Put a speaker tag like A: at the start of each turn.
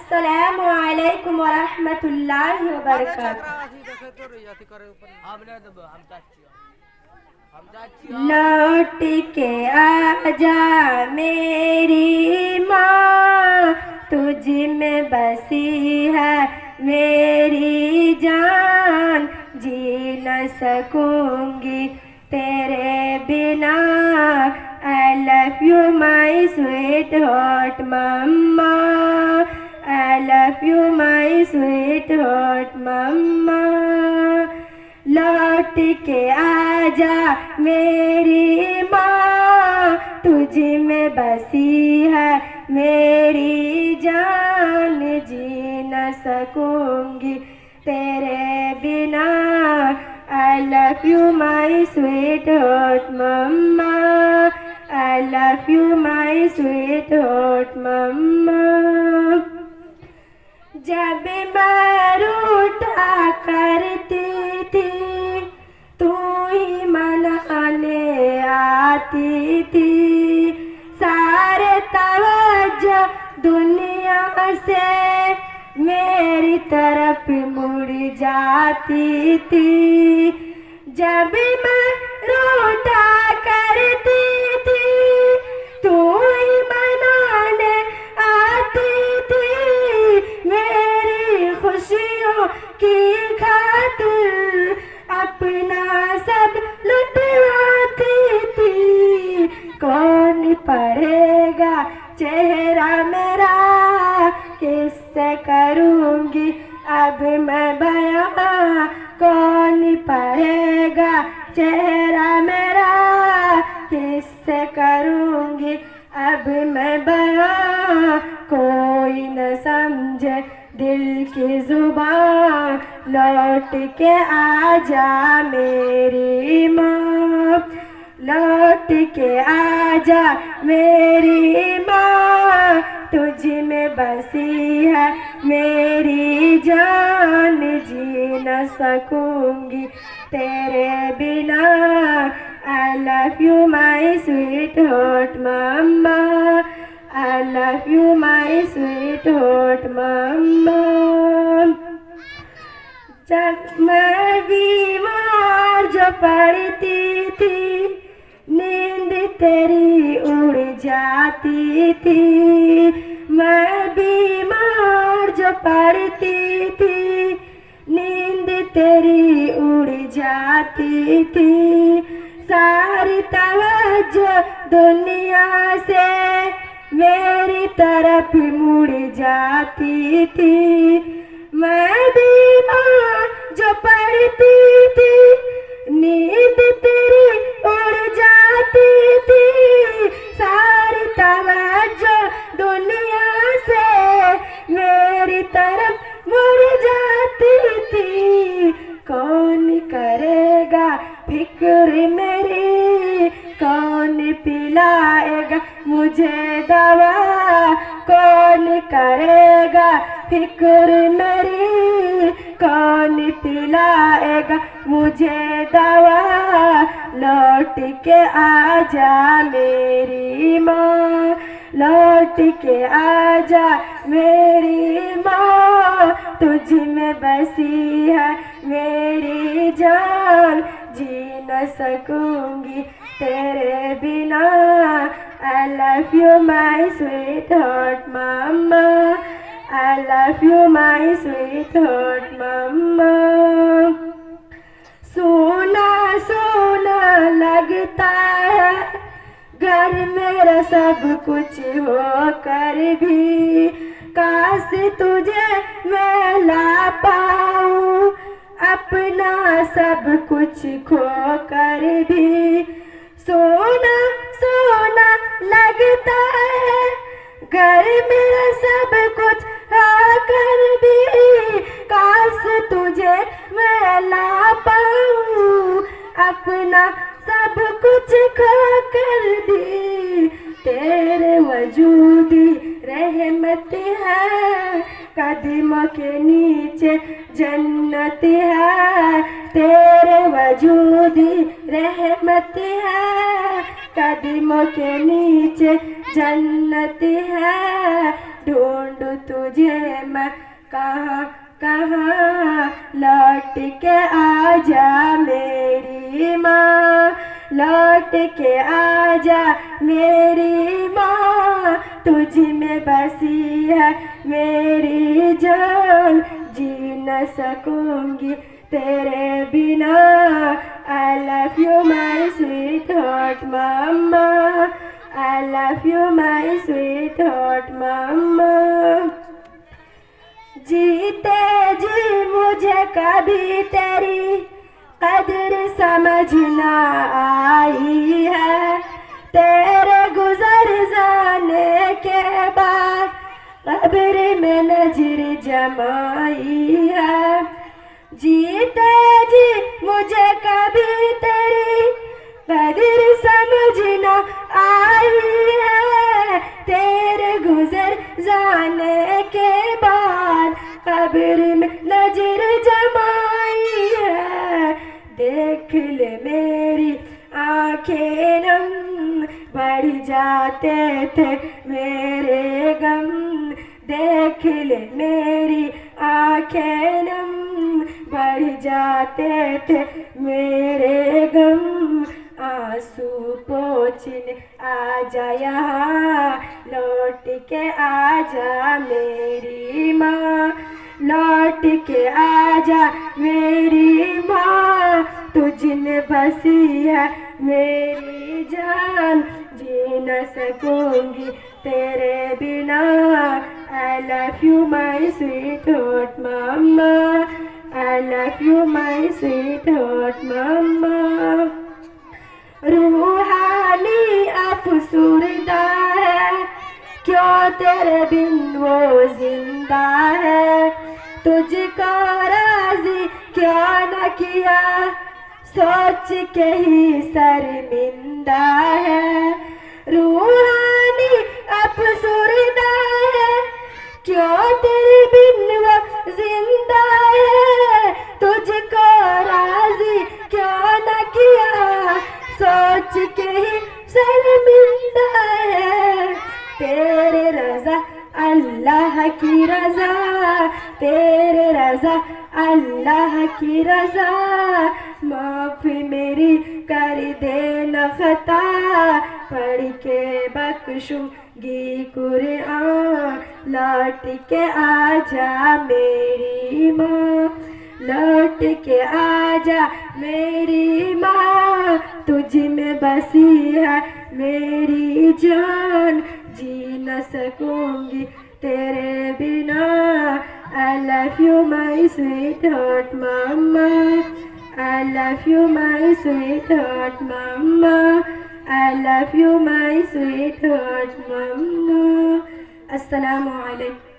A: अस्सलामु अलैकुम व रहमतुल्लाहि व बरकातुहू। लौट के आजा मेरी माँ, तुझ में बसी है मेरी जान, जी न सकूंगी तेरे बिना। I love you my sweetheart mama, I love you my sweetheart mama। लौट के आजा मेरी माँ, तुझ में बसी है मेरी जान, जी न सकूंगी तेरे बिना। I love you my sweetheart mama, I love you my sweetheart mama। जब मैं रूठा करती थी तू ही मनाने आती थी, सारे तवज्जो दुनिया से मेरी तरफ मुड़ जाती थी। जब मैं रूठा करती थी तू ही मनाने आती थी, मेरी खुशियों की खातिर अपना सब लुटवाती थी। कौन पढ़ेगा चेहरा मेरा, किससे करूँगी अब मैं बयां। कौन पढ़ेगा चेहरा मेरा, किससे करूँगी अब मैं बयां। कोई न समझे दिल की जुबान, लौट के आजा मेरी माँ, लौट के आजा मेरी माँ, तुझ में बसी है मेरी जान, जी न सकूंगी तेरे बिना। I love you my sweetheart mama, I love you my sweetheart mama। जब मैं बीमार जो पड़ती थी, नींद तेरी उड़ जाती थी। मैं बीमार जो पड़ती थी, नींद तेरी उड़ जाती थी। सारी तवज्जो दुनिया से मेरी तरफ मुड़ जाती थी। मैं बीमार जो पड़ती थी, नींद तेरी उड़ जाती थी। सारी तवज्जो दुनिया से मेरी तरफ मुड़ जाती थी। कौन करेगा फिक्र मेरी, कौन पिलाएगा मुझे दवा। कौन करेगा फिक्र मेरी, कौन पिलाएगा मुझे दवा। लौट के आजा मेरी माँ, लौट के आजा मेरी माँ, तुझ में बसी है मेरी जान, जी न सकूंगी तेरे बिना। I love you my sweetheart mama, I love you my sweetheart mama। सोना सोना लगता है घर मेरा सब कुछ हो कर भी, काश तुझे मैं ला पाऊं अपना सब कुछ खो कर भी। सोना सोना लगता है घर मेरा सब कुछ आकर भी, काश तुझे मैं ला पाऊं अपना सब कुछ खो कर दी। तेरे वजूदी रहमत है है, कदमों के नीचे जन्नत है, तेरे वजूद रहमत है, कदमों के नीचे जन्नत है, ढूंढ तुझे मैं कहाँ कहाँ, लौट के आजा मेरी माँ, लौट के आजा मेरी माँ, तुझ में बसी है मेरी जान, जी न सकूंगी तेरे बिना। I love you my sweetheart mama, I love you my sweetheart mama। जीते जी मुझे कभी तेरी कदर समझ ना आई है, तेरे गुजर जाने के बाद कब्र में नजर जमाई है। जीते जी मुझे कभी तेरी कदर समझ ना आई है, तेरे गुजर जाने के बाद कब्र में नजर जमाई है। देख ले मेरी आंखें नम, बढ़ जाते थे मेरे गम, देख ले मेरी आंखें नम, बढ़ जाते थे मेरे गम। आंसू पोंछने आजा यहाँ, लौट के आजा मेरी माँ, लौट के आजा मेरी माँ, तुझ में बसी है मेरी जान, जी न सकूंगी तेरे बिना। I love you my sweetheart mama, I love you my sweetheart mama। रूहानी अफसुरदा है, क्यों तेरे बिन वो जिंदा है, तुझको राजी क्यों न किया, सोच के ही शर्मिंदा है। रूहानी अफसुरदा है, क्यों तेरे बिन वो जिंदा है, तुझको राजी क्यों न किया, सोच के ही शर्मिंदा है। तेरे रजा अल्लाह की रजा, तेरे रजा अल्लाह की रजा, माफ़ मेरी कर दे न खता, पढ़ के बख्शूंगी कुरान, लौट के आजा मेरी माँ, लौट के आजा मेरी माँ, तुझ में बसी है मेरी जान, जी न सकूंगी तेरे बिना। I love you my sweetheart mama, I love you my sweetheart mama, I love you my sweetheart mama। अस्सलामु अलैकुम।